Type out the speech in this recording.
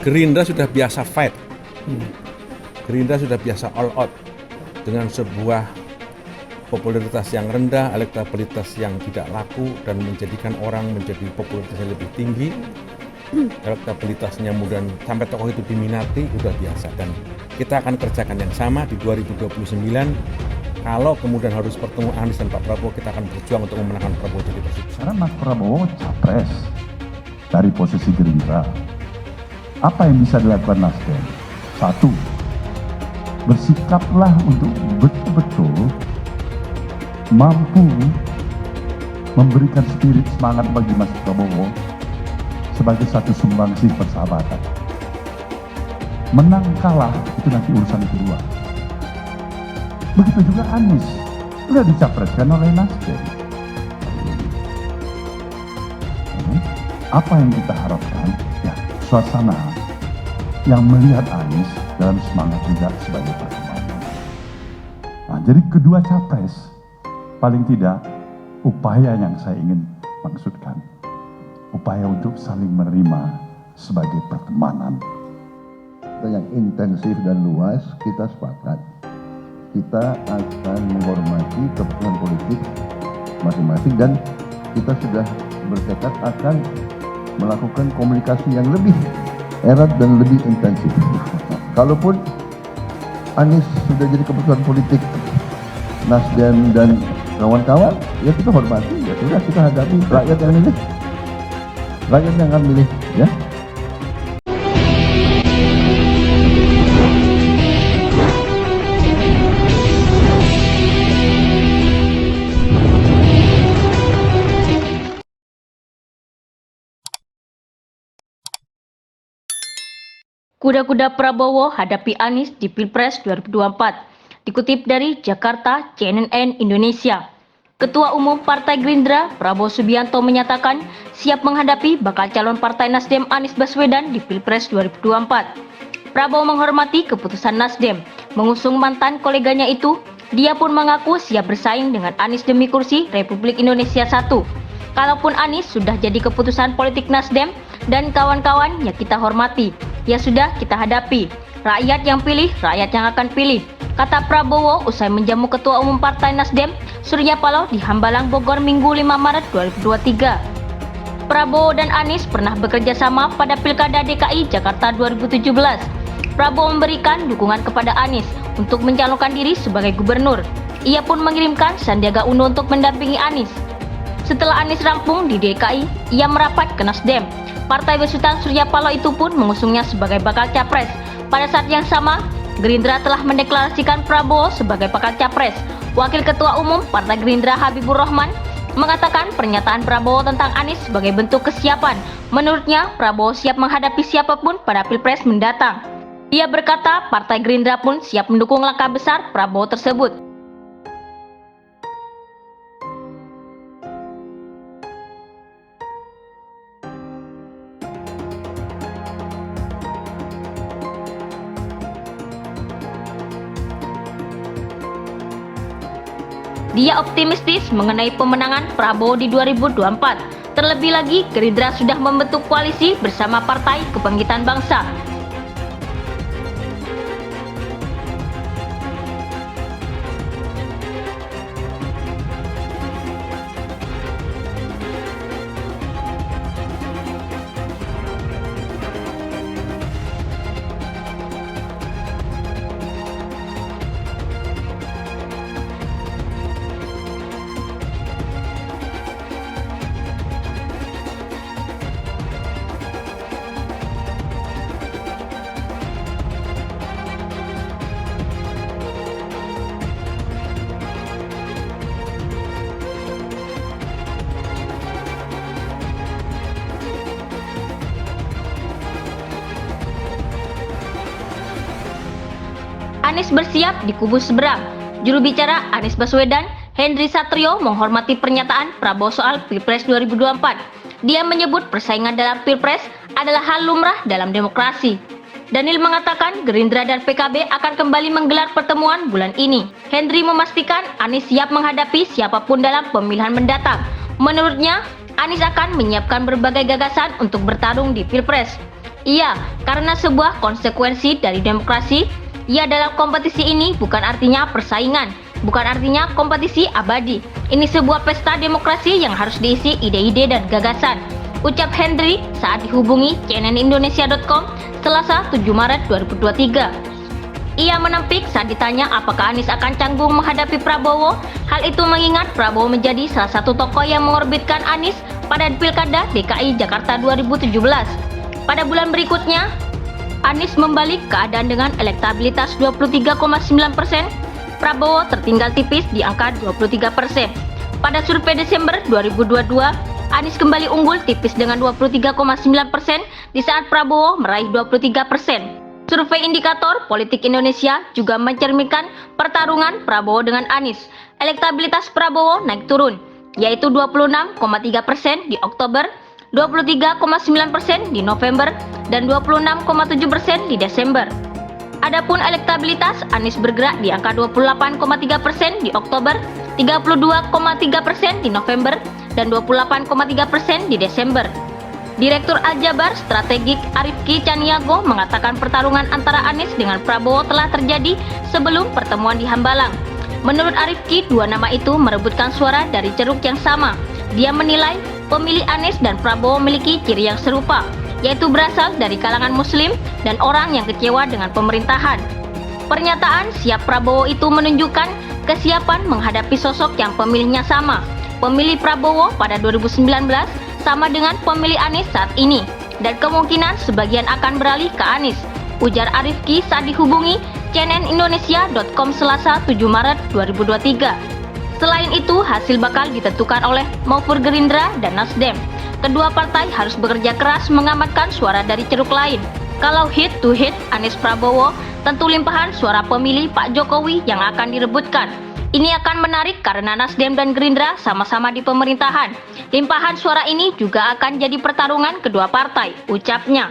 Gerindra sudah biasa fight. Gerindra sudah biasa all out dengan sebuah popularitas yang rendah, elektabilitas yang tidak laku dan menjadikan orang menjadi popularitasnya lebih tinggi. Elektabilitasnya kemudian sampai tokoh itu diminati, sudah biasa. Dan kita akan kerjakan yang sama di 2029. Kalau kemudian harus bertemu Anies dan Pak Prabowo, kita akan berjuang untuk memenangkan Prabowo jadi presiden. Karena Mas Prabowo capres dari posisi Gerindra. Apa yang bisa dilakukan Nasdem? Satu, bersikaplah untuk betul-betul mampu memberikan spirit semangat bagi Mas Prabowo sebagai satu sumbangsih persahabatan. Menang kalah itu nanti urusan kedua. Begitu juga Anies, sudah dicapreskan oleh Nasdem. Apa yang kita harapkan? Ya, suasana yang melihat Anies dalam semangat juga sebagai perkembangan. Nah, jadi kedua capres, paling tidak upaya yang saya ingin maksudkan, upaya untuk saling menerima sebagai pertemanan. Yang intensif dan luas, kita sepakat. Kita akan menghormati keputusan politik masing-masing dan kita sudah bertekad akan melakukan komunikasi yang lebih erat dan lebih intensif. Kalaupun Anies sudah jadi keputusan politik Nasdem dan kawan-kawan, ya kita hormati, ya sudah kita hadapi, rakyat yang milih, rakyat yang akan milih, ya. Kuda-kuda Prabowo hadapi Anies di Pilpres 2024. Dikutip dari Jakarta, CNN Indonesia. Ketua Umum Partai Gerindra, Prabowo Subianto menyatakan siap menghadapi bakal calon Partai Nasdem Anies Baswedan di Pilpres 2024. Prabowo menghormati keputusan Nasdem mengusung mantan koleganya itu. Dia pun mengaku siap bersaing dengan Anies demi kursi Republik Indonesia 1. Kalaupun Anies sudah jadi keputusan politik Nasdem dan kawan-kawan, ya kita hormati. Ya sudah, kita hadapi. Rakyat yang pilih, rakyat yang akan pilih. Kata Prabowo usai menjamu Ketua Umum Partai Nasdem, Surya Paloh di Hambalang, Bogor, Minggu 5 Maret 2023. Prabowo dan Anies pernah bekerja sama pada Pilkada DKI Jakarta 2017. Prabowo memberikan dukungan kepada Anies untuk mencalonkan diri sebagai gubernur. Ia pun mengirimkan Sandiaga Uno untuk mendampingi Anies. Setelah Anies rampung di DKI, ia merapat ke Nasdem. Partai besutan Surya Paloh itu pun mengusungnya sebagai bakal capres. Pada saat yang sama, Gerindra telah mendeklarasikan Prabowo sebagai bakal capres. Wakil Ketua Umum Partai Gerindra Habibur Rahman mengatakan pernyataan Prabowo tentang Anies sebagai bentuk kesiapan. Menurutnya, Prabowo siap menghadapi siapapun pada Pilpres mendatang. Ia berkata Partai Gerindra pun siap mendukung langkah besar Prabowo tersebut. Dia optimistis mengenai pemenangan Prabowo di 2024. Terlebih lagi, Gerindra sudah membentuk koalisi bersama Partai Kebangkitan Bangsa. Anies bersiap di kubu seberang. Juru bicara Anies Baswedan, Henry Satrio, menghormati pernyataan Prabowo soal Pilpres 2024. Dia menyebut persaingan dalam Pilpres adalah hal lumrah dalam demokrasi. Daniel mengatakan Gerindra dan PKB akan kembali menggelar pertemuan bulan ini. Henry memastikan Anies siap menghadapi siapapun dalam pemilihan mendatang. Menurutnya, Anies akan menyiapkan berbagai gagasan untuk bertarung di Pilpres. Iya, karena sebuah konsekuensi dari demokrasi, ya dalam kompetisi ini bukan artinya persaingan, bukan artinya kompetisi abadi. Ini sebuah pesta demokrasi yang harus diisi ide-ide dan gagasan. Ucap Henry saat dihubungi cnnindonesia.com Selasa 7 Maret 2023. Ia menampik saat ditanya apakah Anies akan canggung menghadapi Prabowo. Hal itu mengingat Prabowo menjadi salah satu tokoh yang mengorbitkan Anies pada Pilkada DKI Jakarta 2017. Pada bulan berikutnya, Anies membalik keadaan dengan elektabilitas 23,9%. Prabowo tertinggal tipis di angka 23%. Pada survei Desember 2022, Anies kembali unggul tipis dengan 23,9% di saat Prabowo meraih 23%. Survei Indikator Politik Indonesia juga mencerminkan pertarungan Prabowo dengan Anies. Elektabilitas Prabowo naik turun, yaitu 26,3% di Oktober, 23,9% di November, dan 26,7% di Desember. Adapun elektabilitas Anies bergerak di angka 28,3% di Oktober, 32,3% di November, dan 28,3% di Desember. Direktur Aljabar Strategik Arifki Caniago mengatakan pertarungan antara Anies dengan Prabowo telah terjadi sebelum pertemuan di Hambalang. Menurut Arifki, dua nama itu merebutkan suara dari ceruk yang sama. Dia menilai pemilih Anies dan Prabowo memiliki ciri yang serupa, yaitu berasal dari kalangan Muslim dan orang yang kecewa dengan pemerintahan. Pernyataan siap Prabowo itu menunjukkan kesiapan menghadapi sosok yang pemilihnya sama. Pemilih Prabowo pada 2019 sama dengan pemilih Anies saat ini, dan kemungkinan sebagian akan beralih ke Anies, ujar Arifki saat dihubungi cnnindonesia.com Selasa 7 Maret 2023. Selain itu, hasil bakal ditentukan oleh maupun Gerindra dan Nasdem. Kedua partai harus bekerja keras mengamankan suara dari ceruk lain. Kalau hit to hit Anies Prabowo, tentu limpahan suara pemilih Pak Jokowi yang akan direbutkan. Ini akan menarik karena Nasdem dan Gerindra sama-sama di pemerintahan. Limpahan suara ini juga akan jadi pertarungan kedua partai, ucapnya.